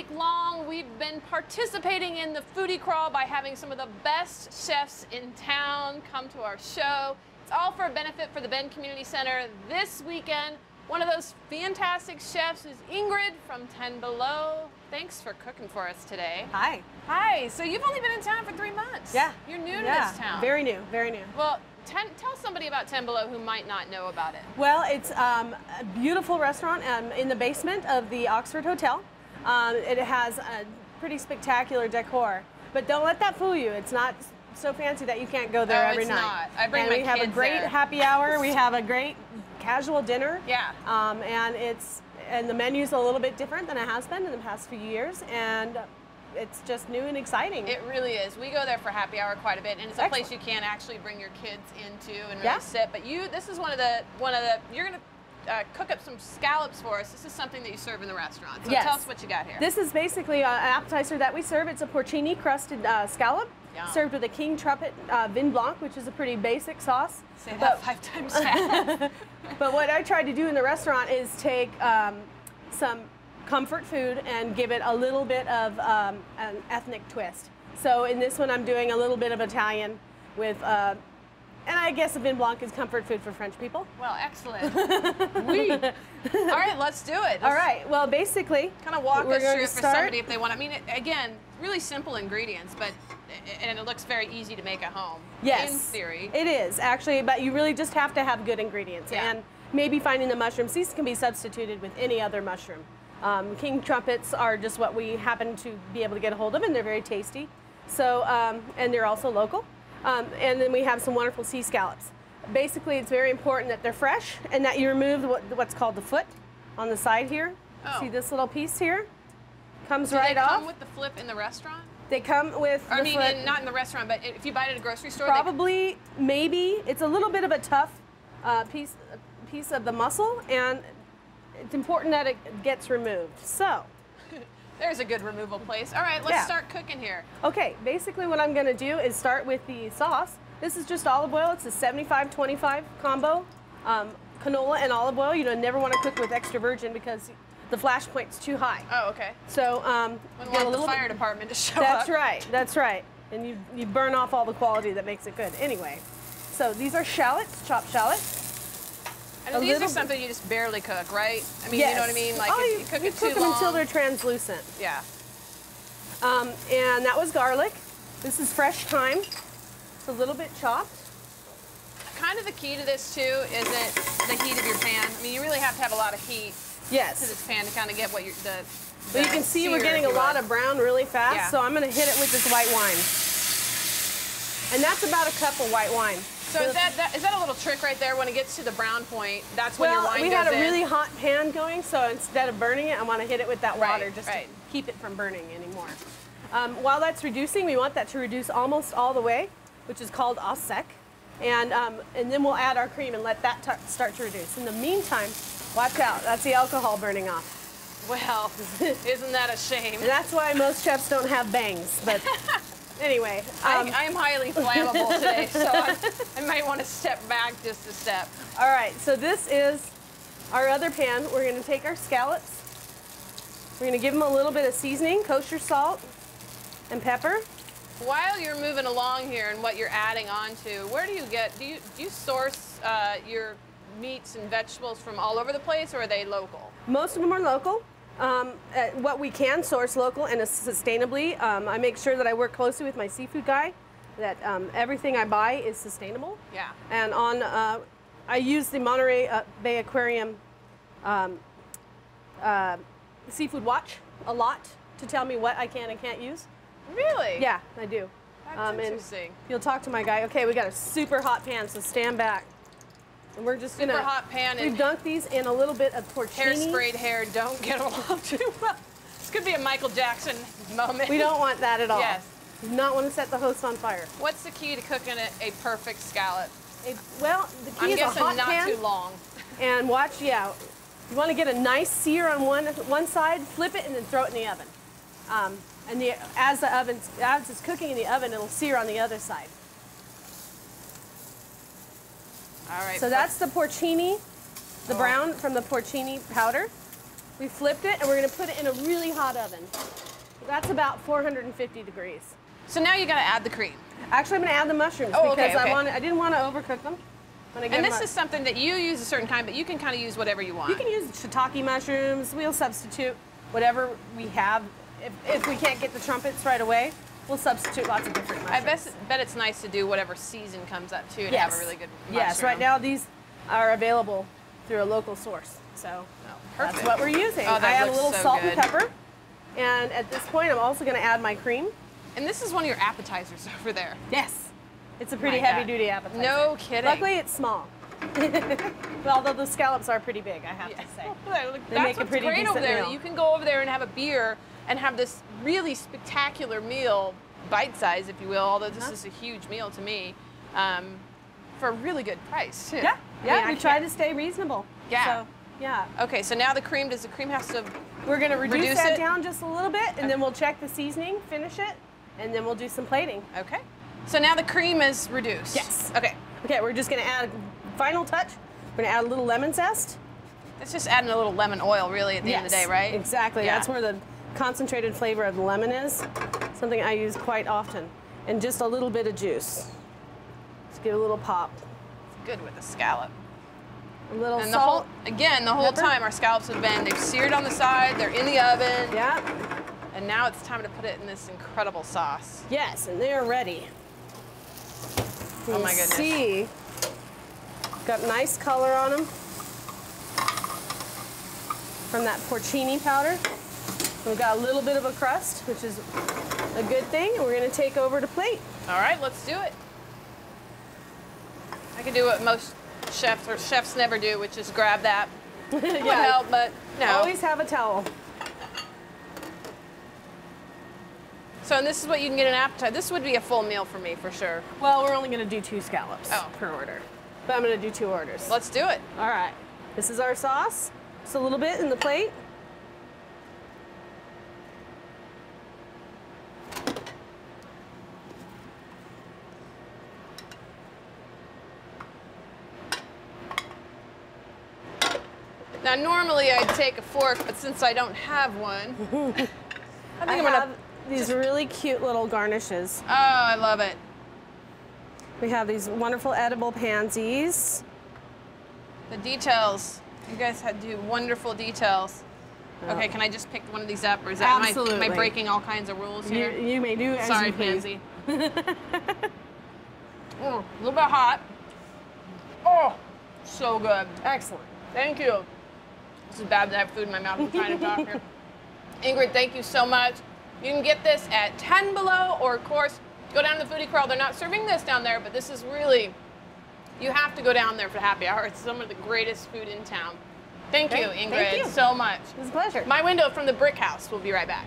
week long, we've been participating in the Foodie Crawl by having some of the best chefs in town come to our show. It's all for a benefit for the Bend Community Center. This weekend, one of those fantastic chefs is Ingrid from 10 Below. Thanks for cooking for us today. Hi. Hi. So you've only been in town for 3 months. Yeah. You're new to this town. Very new, very new. Well, tell somebody about 10 Below who might not know about it. Well, it's a beautiful restaurant in the basement of the Oxford Hotel. It has a pretty spectacular decor, but don't let that fool you. It's not so fancy that you can't go there every night. Not. I bring my kids there. We have a great happy hour. We have a great casual dinner. Yeah. And the menu's a little bit different than it has been in the past few years, and it's just new and exciting. It really is. We go there for happy hour quite a bit, and it's a place you can actually bring your kids into and really sit. But this is one of the you're gonna cook up some scallops for us. This is something that you serve in the restaurant. So tell us what you got here. This is basically an appetizer that we serve. It's a porcini crusted scallop. Yum. Served with a king trumpet vin blanc, which is a pretty basic sauce. Say that 5 times fast. But what I tried to do in the restaurant is take some comfort food and give it a little bit of an ethnic twist. So in this one, I'm doing a little bit of Italian with, and I guess a vin blanc is comfort food for French people. Well, excellent. All right, let's do it. All right. Well, basically, kind of walk us through for somebody if they want. I mean, again, really simple ingredients, and it looks very easy to make at home. Yes. In theory. It is, actually, but you really just have to have good ingredients. Yeah. And maybe finding the mushrooms. These can be substituted with any other mushroom. King trumpets are just what we happen to be able to get a hold of, and they're very tasty. So, and they're also local. And then we have some wonderful sea scallops. Basically, it's very important that they're fresh and that you remove what's called the foot on the side here. Oh. See this little piece here? Comes right off. Do they come with the flip in the restaurant? They come with the foot. Not in the restaurant, but if you buy it at a grocery store? Probably, maybe. It's a little bit of a tough piece of the muscle, and it's important that it gets removed. So. There's a good removal place. All right, let's start cooking here. Okay, basically what I'm going to do is start with the sauce. This is just olive oil. It's a 75-25 combo. Canola and olive oil. You never want to cook with extra virgin because the flash point's too high. Oh, okay. So we want the fire department to show up. That's right. That's right. And you burn off all the quality that makes it good. Anyway, so these are shallots, chopped shallots. And these are something you just barely cook, right? I mean, you know what I mean? Like you cook it too long. You cook them until they're translucent. Yeah. And that was garlic. This is fresh thyme. It's a little bit chopped. Kind of the key to this too is the heat of your pan. I mean, you really have to have a lot of heat. Yes. To this pan to kind of get what But you can see we're getting a lot of brown really fast, so I'm going to hit it with this white wine. And that's about a cup of white wine. So is that a little trick right there? When it gets to the brown point, that's when your wine goes in? We had a really hot pan going, so instead of burning it, I want to hit it with that water just to keep it from burning anymore. While that's reducing, we want that to reduce almost all the way, which is called au sec. And then we'll add our cream and let that start to reduce. In the meantime, watch out. That's the alcohol burning off. Well, isn't that a shame? And that's why most chefs don't have bangs. But anyway. I am highly flammable today, so I might want to step back just a step. All right, so this is our other pan. We're going to take our scallops. We're going to give them a little bit of seasoning, kosher salt and pepper. While you're moving along here and what you're adding on to, where do you source your meats and vegetables from all over the place, or are they local? Most of them are local. What we can source local and sustainably, I make sure that I work closely with my seafood guy, that everything I buy is sustainable. Yeah. And I use the Monterey Bay Aquarium Seafood Watch a lot to tell me what I can and can't use. Really? Yeah, I do. That's interesting. And you'll talk to my guy. Okay, we got a super hot pan, so stand back. And we're just super hot pan. We've dunked these in a little bit of porcini. Hair-sprayed hair, don't get them off too well. This could be a Michael Jackson moment. We don't want that at all. Yes. We do not want to set the host on fire. What's the key to cooking a perfect scallop? Well, the key is a hot pan. I'm guessing not too long. And watch, you want to get a nice sear on one side, flip it, and then throw it in the oven. And as it's cooking in the oven, it'll sear on the other side. All right. So that's the porcini, the brown from the porcini powder. We flipped it, and we're gonna put it in a really hot oven. That's about 450 degrees. So now you gotta add the cream. Actually, I'm gonna add the mushrooms Oh, because okay. I didn't want to overcook them. And this is something that you use a certain kind, but you can kind of use whatever you want. You can use shiitake mushrooms. We'll substitute whatever we have. If we can't get the trumpets right away, we'll substitute lots of different mushrooms. I bet it's nice to do whatever season comes up too to have a really good mushroom. Yes, right now these are available through a local source. So perfect. That's what we're using. Oh, that I add a looks little so salt good. and pepper. And at this point, I'm also going to add my cream. And this is one of your appetizers over there. Yes. It's a pretty My God. heavy-duty appetizer. No kidding. Luckily, it's small. Well, although the scallops are pretty big, I have to say. They That's make a what's pretty great decent over there. meal. You can go over there and have a beer and have this really spectacular meal, bite size, if you will, although this is a huge meal to me, for a really good price, too. Yeah, I mean, we try to stay reasonable. Yeah. So, yeah. Okay, so now the cream, does the cream have to We're going to reduce that it? down just a little bit, and then we'll check the seasoning, finish it, and then we'll do some plating. Okay. So now the cream is reduced. Yes. Okay. Okay, we're just going to add a final touch. We're going to add a little lemon zest. It's just adding a little lemon oil, really, at the end of the day, right? Exactly. Yeah. That's where the concentrated flavor of the lemon is. Something I use quite often. And just a little bit of juice. Just give it a little pop. It's good with the scallop. A little And salt. the whole pepper. time our scallops have been, they've seared on the side, they're in the oven. Yeah. And now it's time to put it in this incredible sauce. Yes, and they are ready. Oh my goodness. See, got nice color on them from that porcini powder. We've got a little bit of a crust, which is a good thing. And we're going to take over to plate. All right, let's do it. I can do what most chefs never do, which is grab that. It would help, but no. Always have a towel. So, and this is what you can get an appetizer. This would be a full meal for me, for sure. Well, we're only going to do 2 scallops per order. But I'm going to do 2 orders. Let's do it. All right. This is our sauce. Just a little bit in the plate. Now, normally I'd take a fork, but since I don't have one, I think I'm have gonna. these really cute little garnishes. Oh, I love it. We have these wonderful edible pansies. The details. You guys do wonderful details. Okay, can I just pick one of these up, or is that am I breaking all kinds of rules here? You may do as Sorry, you please. Pansy. A little bit hot. Oh, so good. Excellent. Thank you. This is bad that I have food in my mouth. I'm trying to talk here. Ingrid, thank you so much. You can get this at 10 Below, or of course, go down to the Foodie Crawl. They're not serving this down there, but this is really, you have to go down there for happy hour. It's some of the greatest food in town. Thank you, Ingrid, so much. It was a pleasure. My Window from the Brick House. We'll be right back.